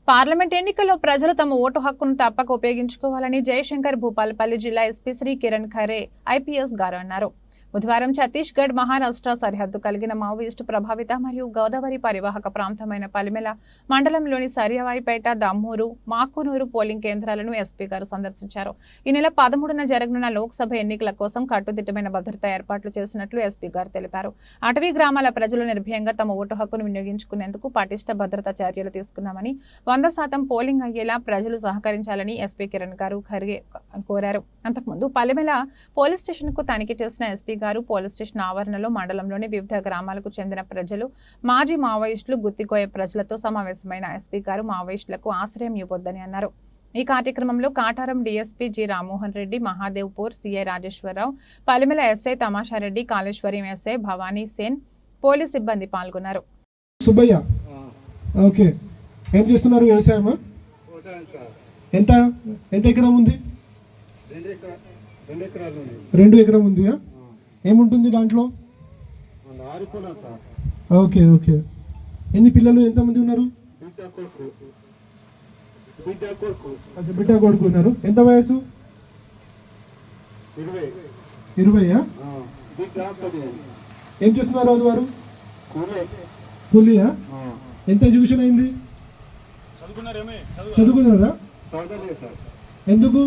Parliament ఎన్నికల్లో ప్రజలు తమ ఓటు హక్కును తప్పక ఉపయోగించుకోవాలని జయశంకర్ భూపాలపల్లి జిల్లా ఎస్పీ శ్రీ కిరణ్ ఖరే ఐపీఎస్ గారు అన్నారు. బుధవారం ఛత్తీస్గఢ్ మహారాష్ట్ర సరిహద్దు కలిగిన మావోయిస్టు ప్రభావిత మరియు గోదావరి పరివాహక ప్రాంతమైన పలిమెల మండలంలోని సర్యవాయిపేట, దమ్మూరు, మాకునూరు పోలింగ్ కేంద్రాలను ఎస్పీ గారు సందర్శించారు. ఈ నెల 13న జరగనున్న లోక్సభ ఎన్నికల కోసం కట్టుదిట్టమైన భద్రతా ఏర్పాట్లు చేసినట్లు ఎస్పీ గారు తెలిపారు. అటవీ గ్రామాల ప్రజలు నిర్భయంగా తమ ఓటు హక్కును వినియోగించుకునేందుకు పటిష్ట భద్రతా చర్యలు తీసుకున్నామని, 100% పోలింగ్ అయ్యేలా ప్రజలు సహకరించాలని ఎస్పీ కిరణ్ గారు ఖర్గే కోరారు. అంతకుముందు పలిమెల పోలీస్ స్టేషన్ కు తనిఖీ చేసిన ఎస్పీ గారు పోలీస్ స్టేషన్ ఆవరణలో మండలంలోని వివిధ గ్రామాలకు చెందిన ప్రజలు, మాజీ మావోయిస్టులు, గుత్తికోయ ప్రజలతో సమావేశమైన ఎస్పీ గారు మావోయిస్టులకు ఆశ్రయం ఇవ్వొద్దని అన్నారు. ఈ కార్యక్రమంలో Kataram DSP G Rammohan Reddy, Mahadevpur CI Rajeshwararao, Palimela SI Tamashareddy, Kaleshwaram SI Bhavani Sen, police సిబ్బంది పాల్గొన్నారు. సుబ్బయ్య, ఓకే, ఏం చేస్తున్నారు? వ్యవసాయమా? ఎంత ఎంత ఎకరం ఉంది? 2 ఎకరం ఉంది. ఏముంటుంది దాంట్లో? Okay okay. ఎన్ని పిల్లలు, ఎంతమంది ఉన్నారు? బిడ్డ కొడుకు ఉన్నారు. ఎంత వయసు? 20. ఏం చేస్తున్నారు రోజు వారు? కూలియా? ఎంత ఎడ్యుకేషన్ అయింది? చదువుకున్నారా? ఎందుకు?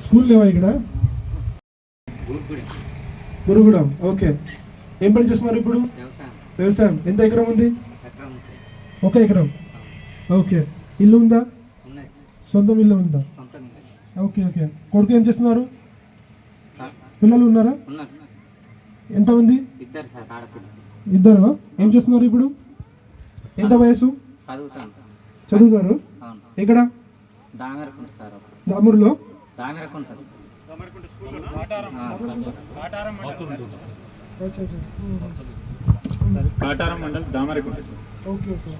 స్కూల్ లేవా ఇక్కడ? గురుగుడం. ఓకే. ఏం పని చేస్తున్నారు ఇప్పుడు? వ్యవసాయం. ఎంత ఎకరం ఉంది? 1 ఎకరం. ఓకే. ఇల్లు ఉందా? సొంతం ఇల్లు ఉందా? Okay okay. కొడుకు ఏం చేస్తున్నారు? పిల్లలు ఉన్నారా? ఎంతమంది? 2. ఏం చేస్తున్నారు ఇప్పుడు? ఎంత వయసు? చదువుతారు. ఎక్కడ? దామూరులో. కాటారం మండలం దామరకుంట. Okay okay.